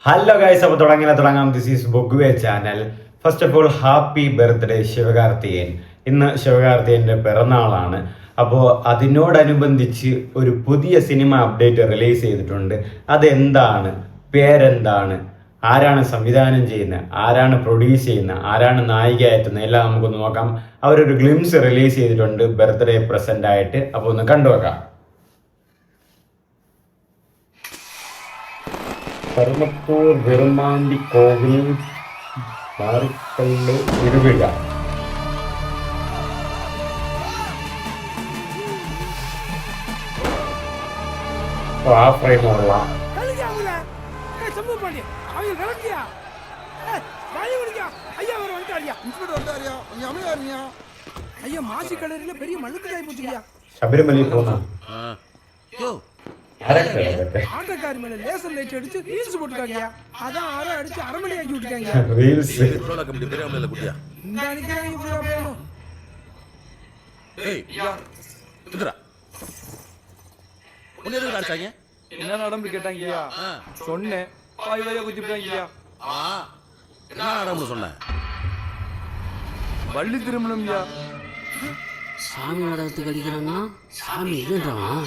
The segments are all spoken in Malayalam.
ഹലോ ഗൈസ്, അപ്പോൾ തുടങ്ങാം. This is Bogway channel. First of all happy birthday Sivakarthikeyan. ഇന്ന് ശിവകാർത്തികേയൻ്റെ പിറന്നാളാണ്. അപ്പോൾ അതിനോടനുബന്ധിച്ച് ഒരു പുതിയ സിനിമ അപ്ഡേറ്റ് റിലീസ് ചെയ്തിട്ടുണ്ട്. അതെന്താണ്, പേരെന്താണ്, ആരാണ് സംവിധാനം ചെയ്യുന്നത്, ആരാണ് പ്രൊഡ്യൂസ് ചെയ്യുന്നത്, ആരാണ് നായിക എത്തുന്നത്, എല്ലാം നമുക്കൊന്ന് നോക്കാം. അവരൊരു ഗ്ലിംസ് റിലീസ് ചെയ്തിട്ടുണ്ട് ബർത്ത്ഡേ പ്രസൻ്റ് ആയിട്ട്. അപ്പോൾ ഒന്ന് കണ്ടുവെക്കാം. കർമ്മത്തൂർ വെറുമാണ്ടി കോവിൽ മാറിക്കല്ല് ഇരുവിഴ. ആ ഫ്രെയിമുള്ള ശബരിമലയിൽ പോകുന്ന என்ன நடந்து கேட்டாங்கய்யா? சொன்னேன், பாய் வரையா குத்திட்டாங்கய்யா. என்ன நடந்து சொன்ன? வள்ளி திருமணம்யா. சாமி நாடகத்துக்கு அடிக்கிறாங்கன்னா சாமி இதுன்றான்.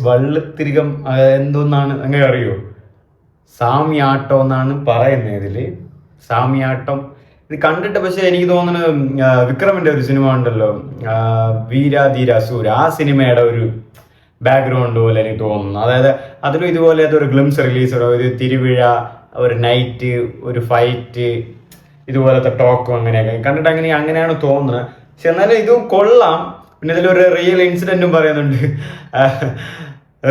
വള്ളിത്തിരികം എന്തോന്നാണ് അങ്ങനെ അറിയോ? സാമിയാട്ടം എന്നാണ് പറയുന്നത്. ഇതില് സാമിയാട്ടം ഇത് കണ്ടിട്ട്, പക്ഷെ എനിക്ക് തോന്നുന്നത് വിക്രമിന്റെ ഒരു സിനിമ ഉണ്ടല്ലോ, വീരാധീരാസൂര, ആ സിനിമയുടെ ഒരു ബാക്ക്ഗ്രൗണ്ട് പോലെ എനിക്ക് തോന്നുന്നു. അതായത് അതിലും ഇതുപോലെ ഒരു ഗ്ലിംസ് റിലീസ്, ഒരു തിരുവിഴ, ഒരു നൈറ്റ്, ഒരു ഫൈറ്റ്, ഇതുപോലത്തെ ടോക്കും അങ്ങനെയൊക്കെ കണ്ടിട്ട് അങ്ങനെയാണ് തോന്നുന്നത്. പക്ഷെ എന്നാലും ഇതും കൊള്ളാം. പിന്നെ ഇതിലൊരു റിയൽ ഇൻസിഡന്റും പറയുന്നുണ്ട്.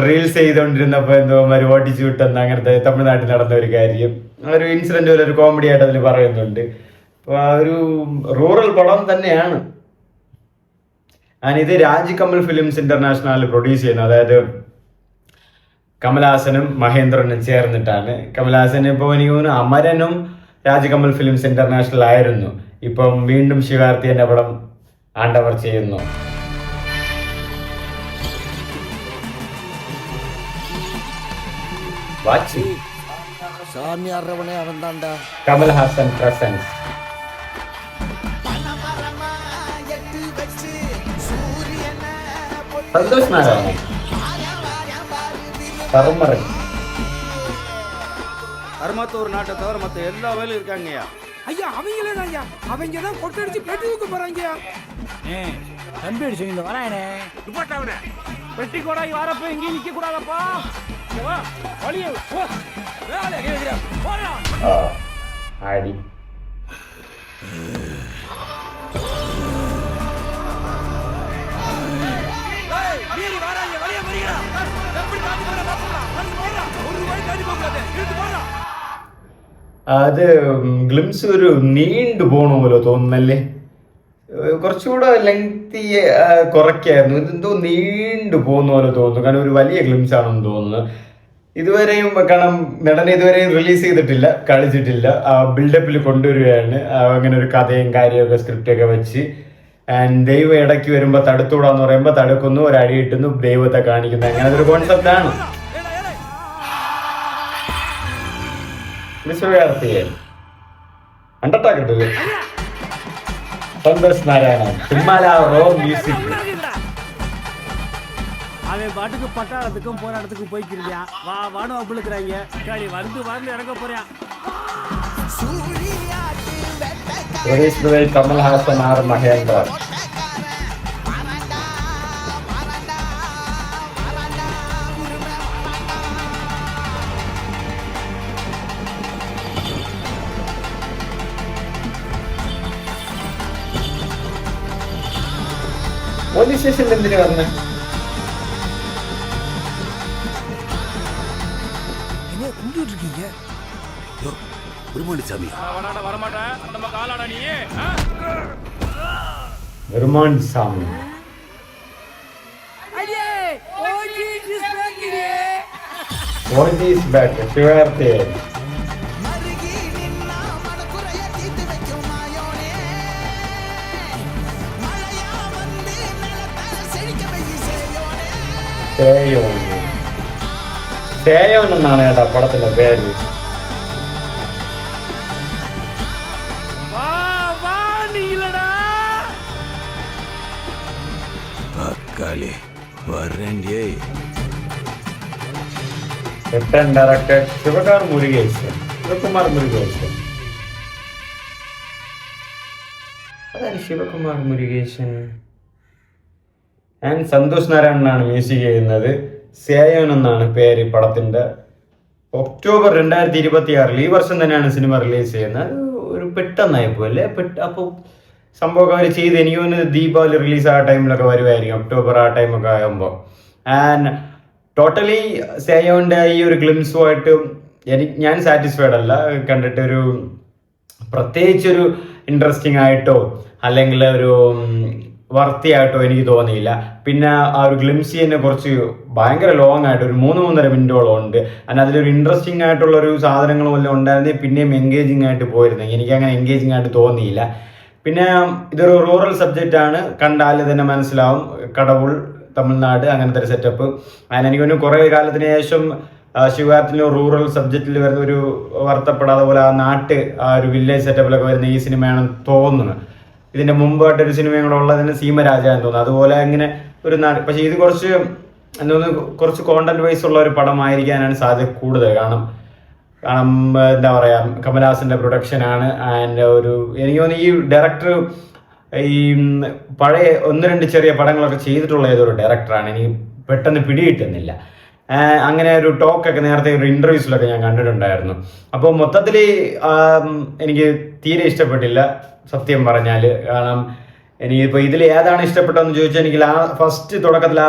റീൽസ് ചെയ്തുകൊണ്ടിരുന്നപ്പോൾ എന്തോ ഓടിച്ചു വിട്ടെന്ന്, അങ്ങനത്തെ തമിഴ്നാട്ടിൽ നടന്ന ഒരു കാര്യം, ഒരു ഇൻസിഡന്റ് പോലെ ഒരു കോമഡി ആയിട്ട് അതിൽ പറയുന്നുണ്ട്. അപ്പോൾ ആ ഒരു റൂറൽ പടം തന്നെയാണ്. ഇത് Raj Kamal films international produce ചെയ്യുന്നത്. അതായത് കമൽഹാസനും മഹേന്ദ്രനും ചേർന്നിട്ടാണ്. കമൽഹാസൻ ഇപ്പോൾ എനിക്ക് തോന്നുന്നു അമരനും രാജ് കമൽ ഫിലിംസ് ഇന്റർനാഷണൽ ആയിരുന്നു. ഇപ്പം വീണ്ടും ശിവകാർത്തികേയന്റെ പടം ആണ്ടവർ ചെയ്യുന്നു. കമൽഹാസൻ പ്രസൻസ്. சந்தோஷ் நாராயணன், கர்மரன். கர்மத்தூர் நாட்டை தவிர மற்ற எல்லா வேலையும் இருக்காங்கய்யா. ஐயா அவங்களே தான் ஐயா, அவங்க தான் கொட்டடிச்சு பெட்டி தூக்க போறாங்கய்யா. தம்பி அடிச்சு வரானே இப்பட்டாவனே பெட்டி கூடாய் வரப்ப எங்கேயும் நிக்க கூடாதப்பா. வழியே வேலை கேக்குறேன் போடா. ஆடி நீரி வராங்க, வழியே வரீங்களா? எப்படி காட்டி போறா பாப்பா? போடா, ஒரு ரூபாய் காட்டி போகாதே, எடுத்து போடா. അത് ഗ്ലിംസ് ഒരു നീണ്ടു പോണ പോലെ തോന്നുന്നല്ലേ. കുറച്ചുകൂടെ ലെങ്തി കുറയ്ക്കായിരുന്നു. ഇതെന്തോ നീണ്ടു പോകുന്ന പോലെ തോന്നുന്നു. കാരണം ഒരു വലിയ ഗ്ലിംസ് ആണെന്ന് തോന്നുന്നു. ഇതുവരെയും കാരണം നടനെ ഇതുവരെയും റിലീസ് ചെയ്തിട്ടില്ല, കളിച്ചിട്ടില്ല. ബിൽഡപ്പിൽ കൊണ്ടുവരികയാണ്. അങ്ങനെ ഒരു കഥയും കാര്യമൊക്കെ സ്ക്രിപ്റ്റൊക്കെ വെച്ച്. ആൻഡ് ദൈവം ഇടയ്ക്ക് വരുമ്പോൾ തടുത്തുകൂടാന്ന് പറയുമ്പോൾ തടുക്കുന്നു, ഒരു അടി കിട്ടുന്നു, ദൈവത്തെ കാണിക്കുന്നു. അങ്ങനത്തെ ഒരു കോൺസെപ്റ്റാണ്. ശിവകാർത്തികേയൻ അണ്ടർടാക്കട്ടത് സന്തോഷ് നാരായണൻ സിനിമാല റോ മ്യൂസിക്. அவன் பாட்டுக்கு பட்டாளத்துக்கும் போராட்டத்துக்கும் போய்க்கிறியா? வா வானோ அப்படிக்கிறாங்க. சரி வந்து இறங்க போறியா? കമൽഹാസൻ, ആർ മഹേന്ദ്ര. പോലീസ് സ്റ്റേഷനിൽ എന്തിനു പറഞ്ഞ? വെറുമാണ്ടി സ്വാമി. ശിവകാർത്തികേയൻ. സേയോൻ എന്നാണ് കേട്ടോ പടത്തിന്റെ പേര്. வா வா நீலடா അക്കാലി വരണ്ടേ. Return director Sivakumar Murugesan. അതാണ് ശിവകുമാർ മുരുകേശൻ. ആൻഡ് സന്തോഷ് നാരായണനാണ് മ്യൂസിക് ചെയ്യുന്നത്. സേയോൻ എന്നാണ് പേര് പടത്തിന്റെ. ഒക്ടോബർ 2026 ഈ വർഷം തന്നെയാണ് സിനിമ റിലീസ് ചെയ്യുന്നത്. ഒരു പെട്ടെന്നായിപ്പോ അല്ലേ? അപ്പോൾ സംഭവമൊക്കെ അവർ ചെയ്ത് എനിക്ക് തോന്നുന്നു ദീപാവലി റിലീസ് ആ ടൈമിലൊക്കെ വരുമായിരിക്കും, ഒക്ടോബർ ആ ടൈമൊക്കെ ആകുമ്പോൾ. ആൻഡ് ടോട്ടലി സേയോന്റെ ഈ ഒരു ഗ്ലിംസുമായിട്ട് ഞാൻ സാറ്റിസ്ഫൈഡ് അല്ല. കണ്ടിട്ട് ഒരു പ്രത്യേകിച്ചൊരു ഇൻട്രസ്റ്റിംഗ് ആയിട്ടോ അല്ലെങ്കിൽ ഒരു വർത്തിയായിട്ടോ എനിക്ക് തോന്നിയില്ല. പിന്നെ ആ ഒരു ഗ്ലിംസി തന്നെ കുറച്ച് ഭയങ്കര ലോങ് ആയിട്ട് ഒരു 3-3.5 മിനിറ്റോളം ഉണ്ട്. and അതിലൊരു ഇൻട്രസ്റ്റിംഗ് ആയിട്ടുള്ള ഒരു സാധനങ്ങളും എല്ലാം ഉണ്ടായിരുന്നെങ്കിൽ പിന്നെയും എൻഗേജിങ് ആയിട്ട് പോയിരുന്നെങ്കിൽ എനിക്ക് അങ്ങനെ എൻഗേജിങ് ആയിട്ട് തോന്നിയില്ല. പിന്നെ ഇതൊരു റൂറൽ സബ്ജക്റ്റ് ആണ്, കണ്ടാൽ തന്നെ മനസ്സിലാവും. കടവുൾ, തമിഴ്നാട്, അങ്ങനത്തെ ഒരു സെറ്റപ്പ്. അതിന് എനിക്ക് തോന്നുന്നു കുറേ കാലത്തിന് ശേഷം ശിവകാർത്തിൻ്റെ റൂറൽ സബ്ജക്റ്റിൽ വരുന്ന ഒരു വർത്തപ്പെടാതെ പോലെ ആ നാട്ട് ആ ഒരു വില്ലേജ് സെറ്റപ്പിലൊക്കെ വരുന്ന ഈ സിനിമയാണെന്ന് തോന്നുന്നത്. ഇതിന്റെ മുമ്പായിട്ടൊരു സിനിമയും കൂടെ ഉള്ളതിന് സീമരാജ എന്ന് തോന്നുന്നു. അതുപോലെ ഇങ്ങനെ ഒരു നാട്. പക്ഷെ ഇത് കുറച്ച് എന്തോന്ന് കുറച്ച് കോണ്ടന്റ് വൈസ് ഉള്ള ഒരു പടമായിരിക്കാനാണ് സാധ്യത കൂടുതൽ. കാരണം എന്താ പറയാ, കമൽഹാസന്റെ പ്രൊഡക്ഷനാണ്. ആൻഡ് ഒരു എനിക്ക് തോന്നുന്നു ഈ ഡയറക്ടർ ഈ പഴയ 1-2 ചെറിയ പടങ്ങളൊക്കെ ചെയ്തിട്ടുള്ള ഏതൊരു ഡയറക്ടറാണ്. എനിക്ക് പെട്ടെന്ന് പിടികിട്ടുന്നില്ല. അങ്ങനെ ഒരു ടോക്കൊക്കെ നേരത്തെ ഒരു ഇന്റർവ്യൂസിലൊക്കെ ഞാൻ കണ്ടിട്ടുണ്ടായിരുന്നു. അപ്പോൾ മൊത്തത്തിൽ എനിക്ക് തീരെ ഇഷ്ടപ്പെട്ടില്ല സത്യം പറഞ്ഞാൽ. കാരണം എനിക്കിപ്പോൾ ഇതിൽ ഏതാണ് ഇഷ്ടപ്പെട്ടതെന്ന് ചോദിച്ചാൽ എനിക്ക് ഫസ്റ്റ് തുടക്കത്തിൽ ആ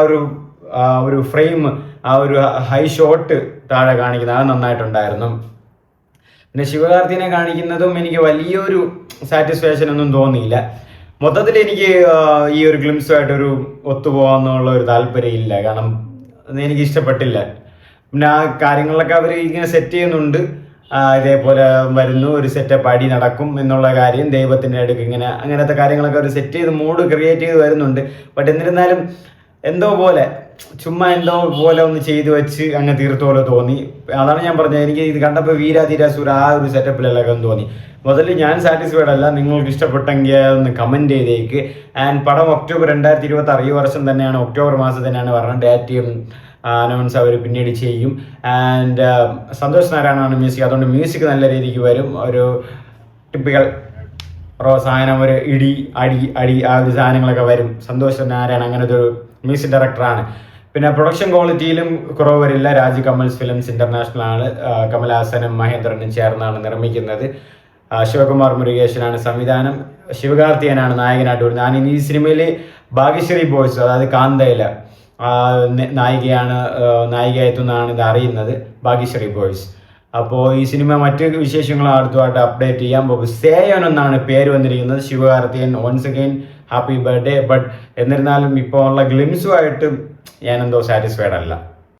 ഒരു ഫ്രെയിം, ആ ഒരു ഹൈ ഷോട്ട് താഴെ കാണിക്കുന്നത് അത് നന്നായിട്ടുണ്ടായിരുന്നു. പിന്നെ ശിവകാർത്തിനെ കാണിക്കുന്നതും എനിക്ക് വലിയൊരു സാറ്റിസ്ഫാക്ഷൻ ഒന്നും തോന്നിയില്ല. മൊത്തത്തിൽ എനിക്ക് ഈ ഒരു ഗ്ലിംസുമായിട്ടൊരു ഒത്തുപോകാന്നുള്ള ഒരു താല്പര്യമില്ല. കാരണം എനിക്ക് ഇഷ്ടപ്പെട്ടില്ല. പിന്നെ ആ കാര്യങ്ങളിലൊക്കെ അവർ ഇങ്ങനെ സെറ്റ് ചെയ്യുന്നുണ്ട്. ഇതേപോലെ വരുന്നു, ഒരു സെറ്റപ്പ് അടി നടക്കും എന്നുള്ള കാര്യം, ദൈവത്തിൻ്റെ അടുക്ക് ഇങ്ങനെ അങ്ങനത്തെ കാര്യങ്ങളൊക്കെ അവർ സെറ്റ് ചെയ്ത് മൂഡ് ക്രിയേറ്റ് ചെയ്ത് വരുന്നുണ്ട്. ബട്ട് എന്നിരുന്നാലും എന്തോ പോലെ ചുമ്മാ എന്തോ പോലെ ഒന്ന് ചെയ്തു വെച്ച് അങ്ങ് തീർത്ത പോലെ തോന്നി. അതാണ് ഞാൻ പറഞ്ഞത്, എനിക്ക് ഇത് കണ്ടപ്പോൾ വീരാധീരാസുര ആ ഒരു സെറ്റപ്പിലെല്ലാം തോന്നി. മുതൽ ഞാൻ സാറ്റിസ്ഫൈഡ് അല്ല. നിങ്ങൾക്ക് ഇഷ്ടപ്പെട്ടെങ്കിൽ ഒന്ന് കമൻറ്റ് ചെയ്തേക്ക്. ആൻഡ് പടം ഒക്ടോബർ 2026 ഈ വർഷം തന്നെയാണ്, ഒക്ടോബർ മാസം തന്നെയാണ് പറഞ്ഞത്. ഡേറ്റും അനൗൺസ് അവർ പിന്നീട് ചെയ്യും. ആൻഡ് സന്തോഷ് നാരായണനാണ് മ്യൂസിക്. അതുകൊണ്ട് മ്യൂസിക് നല്ല രീതിക്ക് വരും. ഒരു ടിപ്പിക്കൽ സാധനം, ഒരു ഇടി അടി ആ ഒരു സാധനങ്ങളൊക്കെ വരും. സന്തോഷ് നാരായണൻ അങ്ങനത്തെ ഒരു മ്യൂസിക് ഡയറക്ടറാണ്. പിന്നെ പ്രൊഡക്ഷൻ ക്വാളിറ്റിയിലും കുറവ് വരില്ല. രാജ് കമൽസ് ഫിലിംസ് ഇന്റർനാഷണൽ ആണ്. കമൽഹാസനും മഹേന്ദ്രനും ചേർന്നാണ് നിർമ്മിക്കുന്നത്. ശിവകുമാർ മുരുകേശനാണ് സംവിധാനം. ശിവകാർത്തിയനാണ് നായകനായിട്ട് വരുന്നത്. ഞാൻ ഈ സിനിമയിൽ ഭാഗ്യശ്രീ ബോയ്സ്, അതായത് കാന്തയിലെ നായികയെത്തുന്നതാണ് ഇത് അറിയുന്നത്, ഭാഗ്യശ്രീ ബോയ്സ്. അപ്പോൾ ഈ സിനിമ മറ്റ് വിശേഷങ്ങൾ അടുത്തുമായിട്ട് അപ്ഡേറ്റ് ചെയ്യാം. സേയോൻ എന്നാണ് പേര് വന്നിരിക്കുന്നത്. Sivakarthikeyan, once again happy birthday. But എന്നിരുന്നാലും ഇപ്പോൾ ഉള്ള ഗ്ലിംസുമായിട്ട് ഞാനെന്തോ സാറ്റിസ്ഫൈഡ് അല്ല.